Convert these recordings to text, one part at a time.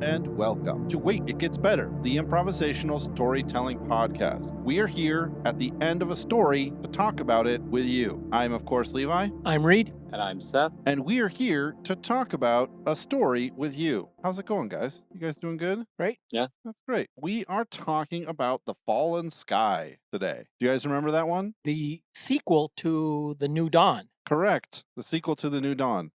and welcome to Wait, It Gets Better, the improvisational storytelling podcast. We are here at the end of a story to talk about it with you. I'm, of course, Levi. I'm Reed. And I'm Seth. And we are here to talk about a story with you. How's it going, guys? You guys doing good? Right? Yeah. That's great. We are talking about The Fallen Sky today. Do you guys remember that one? The sequel to The New Dawn. Correct. The sequel to The New Dawn.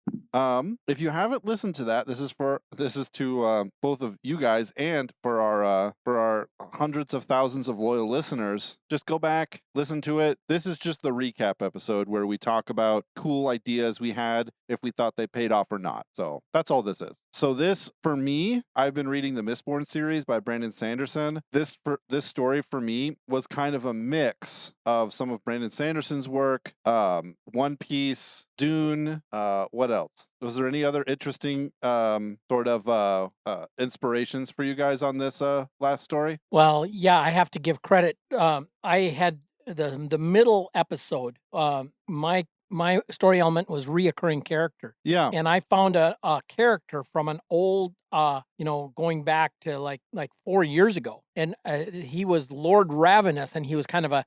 If you haven't listened to that, this is to both of you guys and for our hundreds of thousands of loyal listeners. Just go back, listen to it. This is just the recap episode where we talk about cool ideas we had, if we thought they paid off or not. So that's all this is. So this, for me, I've been reading the Mistborn series by Brandon Sanderson. This story for me was kind of a mix of some of Brandon Sanderson's work, One Piece, Dune, what else? Was there any other interesting sort of inspirations for you guys on this last story? Well, yeah, I have to give credit. I had the middle episode. My story element was reoccurring character. Yeah. And I found a character from an old, going back to like 4 years ago. And he was Lord Ravenous, and he was kind of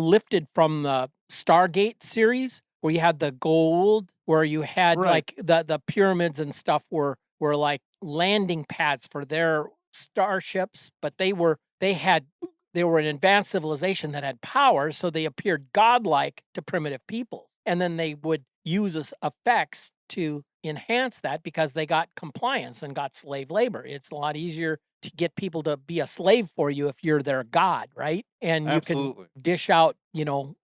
lifted from the Stargate series, where you had the gold, where you had Right. like the pyramids and stuff were like landing pads for their starships, but they were an advanced civilization that had powers, so they appeared godlike to primitive people. And then they would use effects to enhance that because they got compliance and got slave labor. It's a lot easier to get people to be a slave for you if you're their god, right? And you Absolutely. can dish out,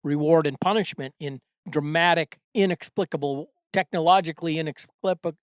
reward and punishment in dramatic, inexplicable, technologically inexplicable.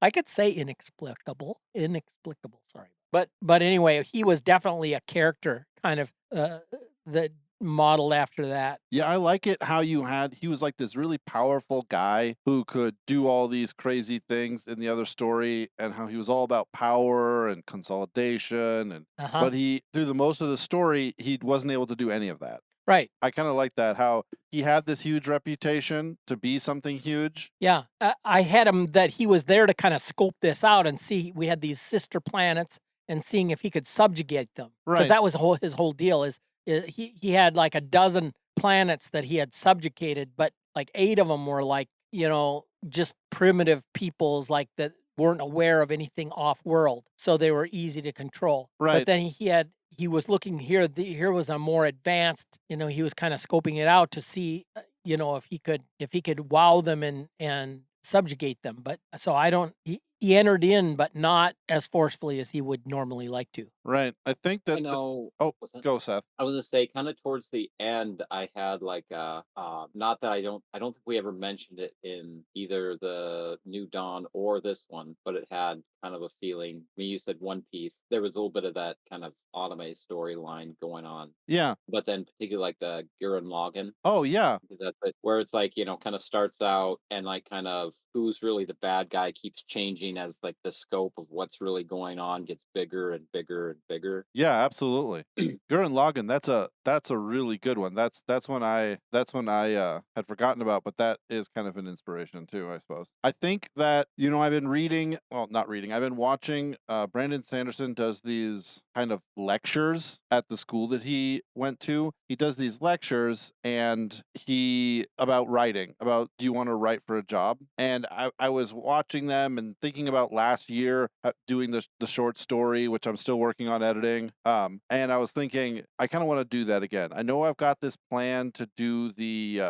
I could say inexplicable. Sorry, but anyway, he was definitely a character kind of that modeled after that. Yeah, I like it how he was like this really powerful guy who could do all these crazy things in the other story, and how he was all about power and consolidation, and but he, through the most of the story, he wasn't able to do any of that. Right. I kind of like that, how he had this huge reputation to be something huge. Yeah. I had him that he was there to kind of scope this out and see. We had these sister planets and seeing if he could subjugate them. Right. Because that was his whole deal is he had like a dozen planets that he had subjugated, but like 8 of them were like, just primitive peoples like that weren't aware of anything off world. So they were easy to control. Right. But then he was looking here. Here was a more advanced. He was kind of scoping it out to see, if he could wow them and subjugate them. But so he entered in, but not as forcefully as he would normally like to. Right. I think that. Go, Seth. I was gonna say, kind of towards the end, I had like not that I don't think we ever mentioned it in either the New Dawn or this one, but it had kind of a feeling. I mean, you said One Piece. There was a little bit of that kind of anime storyline going on. Yeah. But then particularly like the Gurren Lagann. Oh yeah. That's it, where it's like, kind of starts out and like kind of who's really the bad guy keeps changing as like the scope of what's really going on gets bigger and bigger and bigger. Yeah, absolutely. Gurren Lagann, that's a really good one. That's one I had forgotten about, but that is kind of an inspiration too, I suppose. I think that, I've been watching Brandon Sanderson does these kind of lectures at the school that he went to. He does these lectures and about writing, about, do you want to write for a job? And I was watching them and thinking about last year doing the short story, which I'm still working on editing. And I was thinking, I kind of want to do that again. I know I've got this plan to do the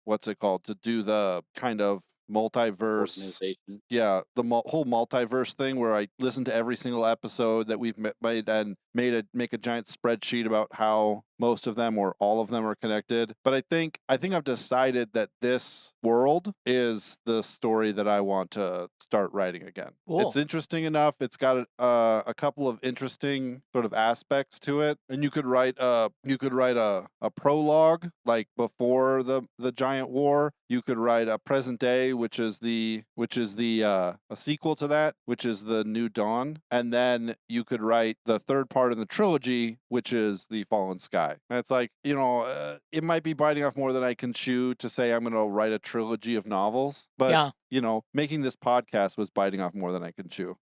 what's it called? To do the kind of multiverse. Yeah, the whole multiverse thing where I listen to every single episode that we've made and make a giant spreadsheet about how most of them or all of them are connected. But I think I've decided that this world is the story that I want to start writing again. Cool. It's interesting enough. It's got a couple of interesting sort of aspects to it, and you could write a prologue like before the giant war. You could write a present day, which is a sequel to that, which is the New Dawn, and then you could write the third part in the trilogy, which is the Fallen Sky. guy. And it's like, it might be biting off more than I can chew to say I'm going to write a trilogy of novels, but Yeah. making this podcast was biting off more than I can chew,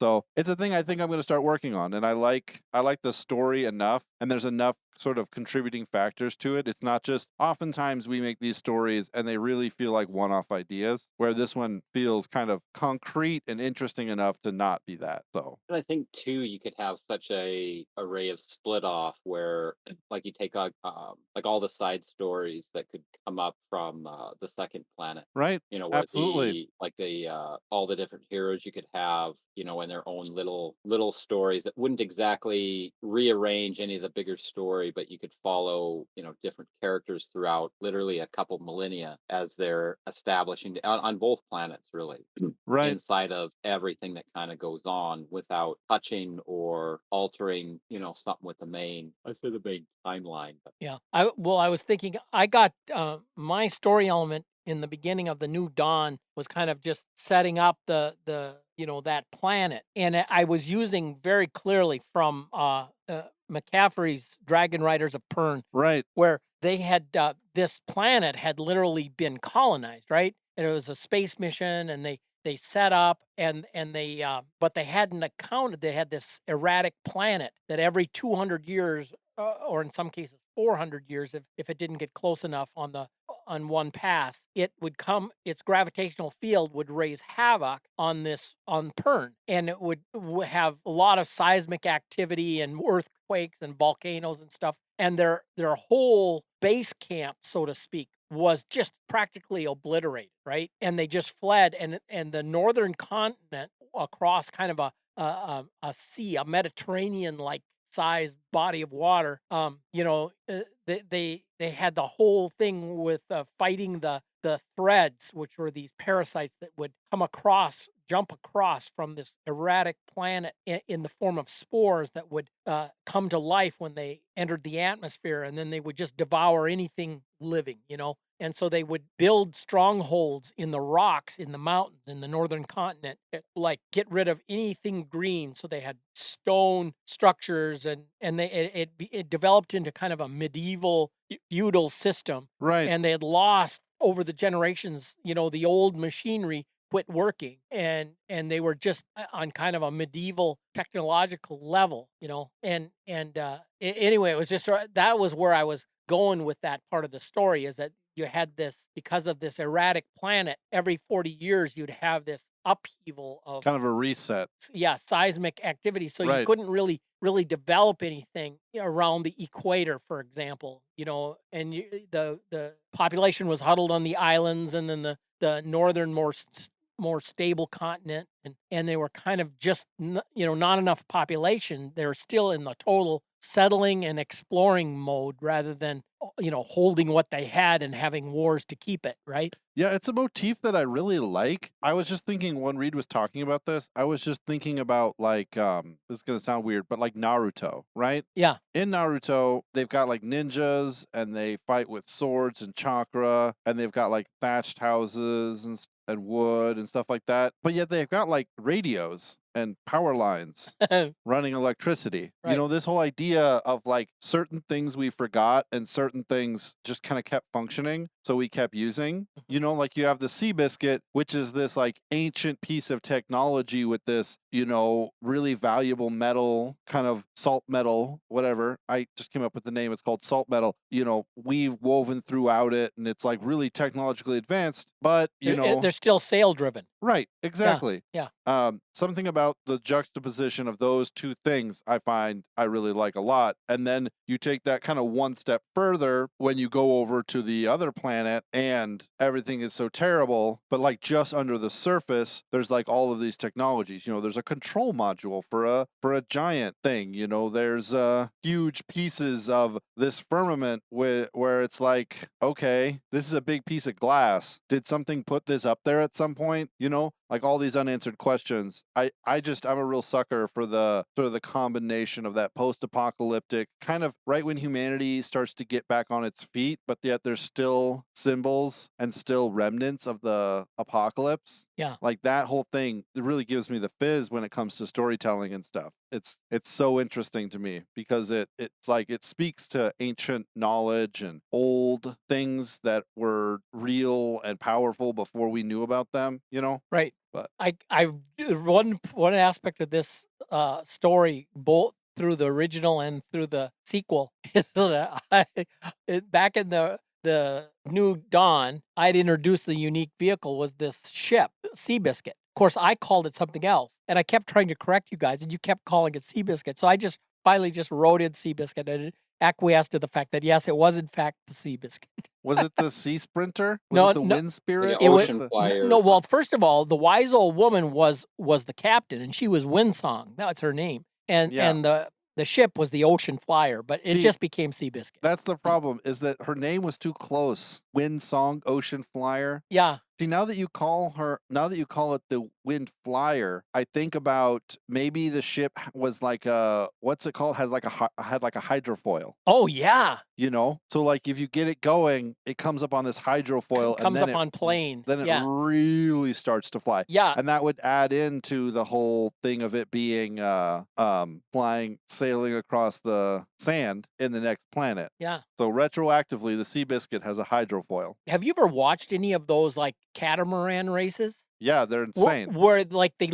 So it's a thing I think I'm going to start working on. And I like the story enough, and there's enough sort of contributing factors to it. It's not just, oftentimes we make these stories and they really feel like one-off ideas, where this one feels kind of concrete and interesting enough to not be that. So And I think too, you could have such a array of split off where, like, you take like all the side stories that could come up from the second planet. right, Where absolutely, the all the different heroes you could have, in their own little stories that wouldn't exactly rearrange any of the bigger story, but you could follow, different characters throughout literally a couple millennia as they're establishing on both planets, really right. inside of everything that kind of goes on without touching or altering, something with I say the main timeline. But Yeah. I was thinking I got my story element in the beginning of the New Dawn was kind of just setting up the that planet, and I was using very clearly from McCaffrey's Dragon Riders of Pern, Right. where they had this planet had literally been colonized, right? And it was a space mission, and they set up and they but they hadn't accounted. They had this erratic planet that every 200 years or in some cases 400 years, if it didn't get close enough on one pass, it would come, its gravitational field would raise havoc on Pern, and it would have a lot of seismic activity and earthquakes and volcanoes and stuff, and their whole base camp, so to speak, was just practically obliterated, right? And they just fled, and the northern continent across kind of a sea, a Mediterranean like sized body of water. They had the whole thing with fighting the threads, which were these parasites that would jump across from this erratic planet in the form of spores that would come to life when they entered the atmosphere, and then they would just devour anything living, And so they would build strongholds in the rocks, in the mountains, in the northern continent, like get rid of anything green. So they had stone structures, and it developed into kind of a medieval feudal system. Right. And they had lost over the generations, the old machinery quit working, and they were just on kind of a medieval technological level, anyway, it was just that was where I was going with that part of the story, is that you had this, because of this erratic planet, every 40 years you'd have this upheaval of Kind of a reset. seismic activity, so you Right. couldn't really develop anything around the equator, for example, and the population was huddled on the islands, and then the northern more stable continent, and they were kind of just not enough population. They're still in the total settling and exploring mode rather than holding what they had and having wars to keep it, right? Yeah, it's a motif that I really like. I was just thinking when Reed was talking about this, I was just thinking about like this is gonna sound weird, but like Naruto, right? Yeah. In Naruto, they've got like ninjas and they fight with swords and chakra, and they've got like thatched houses and wood and stuff like that. But yet they've got like radios and power lines running electricity. Right. This whole idea of like certain things we forgot and certain things just kind of kept functioning, so we kept using. Like you have the Seabiscuit, which is this like ancient piece of technology with this, really valuable metal, kind of salt metal, whatever. I just came up with the name. It's called salt metal. We've woven throughout it, and it's like really technologically advanced, but they're still sail driven. Right, exactly. Yeah. Something about the juxtaposition of those two things I find I really like a lot. And then you take that kind of one step further when you go over to the other planet and everything is so terrible, but like just under the surface, there's like all of these technologies. There's a control module for a giant thing. There's huge pieces of this firmament where it's like, okay, this is a big piece of glass. Did something put this up there at some point? Like all these unanswered questions. I I'm a real sucker for the sort of the combination of that post-apocalyptic kind of right when humanity starts to get back on its feet, but yet there's still symbols and still remnants of the apocalypse. Yeah. Like that whole thing, it really gives me the fizz when it comes to storytelling and stuff. It's so interesting to me because it's like it speaks to ancient knowledge and old things that were real and powerful before we knew about them, you know? Right. But One aspect of this story, both through the original and through the sequel, is that back in the New Dawn, I'd introduced the unique vehicle was this ship, Seabiscuit. Of course, I called it something else, and I kept trying to correct you guys, and you kept calling it Seabiscuit. So I just finally just wrote in Seabiscuit and acquiesced to the fact that yes, it was in fact the Seabiscuit. was it the Sea Sprinter? Was No, it the no, Wind Spirit? Yeah, it was Ocean The- Flyer. no. Well, first of all, the wise old woman was the captain, and she was Windsong. That's her name, and Yeah. and the ship was the Ocean Flyer, but it See, just became Seabiscuit. That's the problem, is that her name was too close. Wind Song, Ocean Flyer. Yeah, See, now that you call it the Wind Flyer, I think about maybe the ship was like a, what's it called? Had like a hydrofoil, oh yeah, you know? So like if you get it going, it comes up on this hydrofoil and comes then up on plane. then it Yeah, really starts to fly. yeah, And that would add into the whole thing of it being sailing across the sand in the next planet. yeah. So retroactively, the Seabiscuit has a hydrofoil. Have you ever watched any of those like catamaran races? Yeah, they're insane. Where like they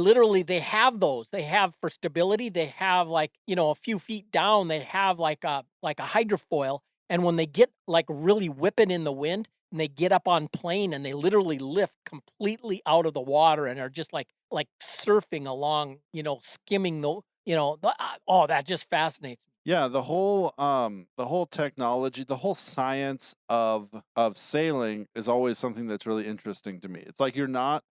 have those. They have for stability. They have like a few feet down. They have like a hydrofoil, and when they get like really whipping in the wind, and they get up on plane, and they literally lift completely out of the water, and are just like surfing along, skimming oh, that just fascinates me. Yeah, the whole technology, the whole science of sailing is always something that's really interesting to me. It's like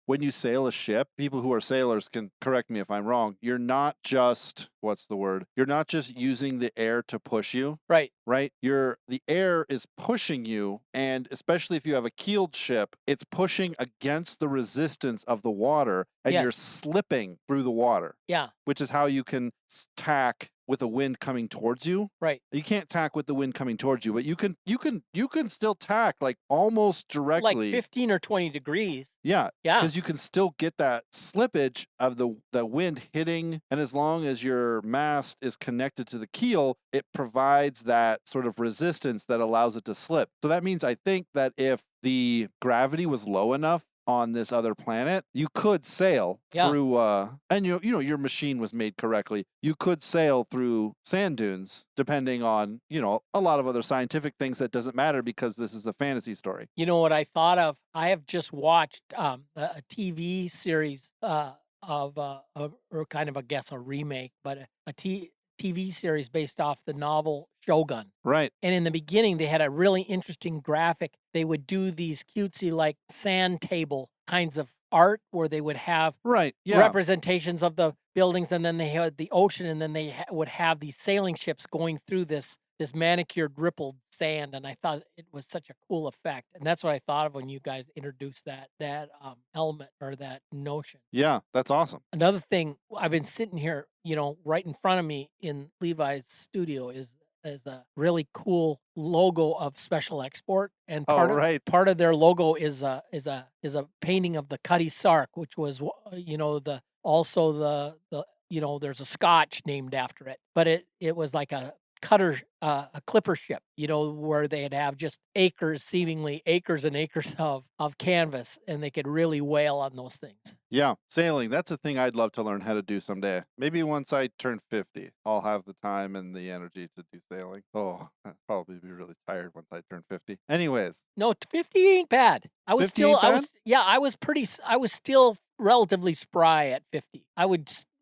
when you sail a ship, people who are sailors can correct me if I'm wrong. You're not just what's the word? You're not just using the air to push you. Right. Right? The air is pushing you, and especially if you have a keeled ship, it's pushing against the resistance of the water, and you're Yes. slipping through the water, Yeah. which is how you can tack with the wind coming towards you. Right. You can't tack with the wind coming towards you, but you can still tack like almost directly. Like 15 or 20 degrees. Yeah. Yeah. Because you can still get that slippage of the wind hitting, and as long as your mast is connected to the keel, it provides that sort of resistance that allows it to slip. So that means I think that if the gravity was low enough on this other planet, you could sail through and your machine was made correctly. You could sail through sand dunes depending on, a lot of other scientific things that doesn't matter because this is a fantasy story. You know what I thought of? I have just watched a TV series or kind of, I guess, a remake, but a TV series based off the novel Shogun. Right. And in the beginning, they had a really interesting graphic. They would do these cutesy, like sand table kinds of art where they would have representations of the buildings, and then they had the ocean, and then they would have these sailing ships going through this manicured rippled sand, and I thought it was such a cool effect, and that's what I thought of when you guys introduced that element or that notion. Yeah, that's awesome. Another thing, I've been sitting here, right in front of me in Levi's studio is a really cool logo of Special Export, and part of their logo is a painting of the Cutty Sark, which was there's a scotch named after it, but it was like a clipper ship, where they'd have just seemingly acres and acres of canvas, and they could really wail on those things. Yeah, sailing, that's a thing I'd love to learn how to do someday. Maybe once I turn 50, I'll have the time and the energy to do sailing. Oh, I'd probably be really tired once I turn 50. Anyways. No, 50 ain't bad. I was still relatively spry at 50. I'm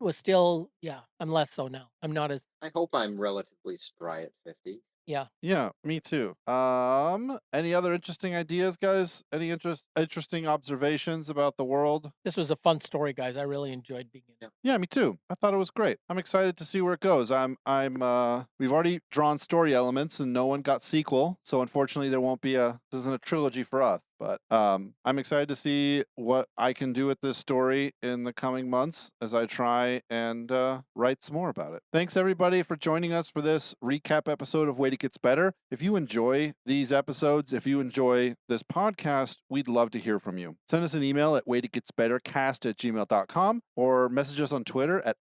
less so now. I'm not as. I hope I'm relatively spry at 50. Yeah. Yeah, me too. Any other interesting ideas, guys? Any interesting observations about the world? This was a fun story, guys. I really enjoyed being in it. Yeah, me too. I thought it was great. I'm excited to see where it goes. We've already drawn story elements and no one got sequel, so unfortunately this isn't a trilogy for us. But I'm excited to see what I can do with this story in the coming months as I try and write some more about it. Thanks everybody for joining us for this recap episode of Wait It Gets Better. If you enjoy these episodes, if you enjoy this podcast, we'd love to hear from you. Send us an email at waititgetsbettercast@gmail.com or message us on Twitter at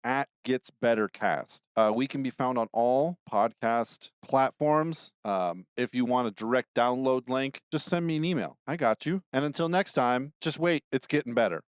@getsbettercast. We can be found on all podcast platforms. If you want a direct download link, just send me an email. I got you. And until next time, just wait, it's getting better.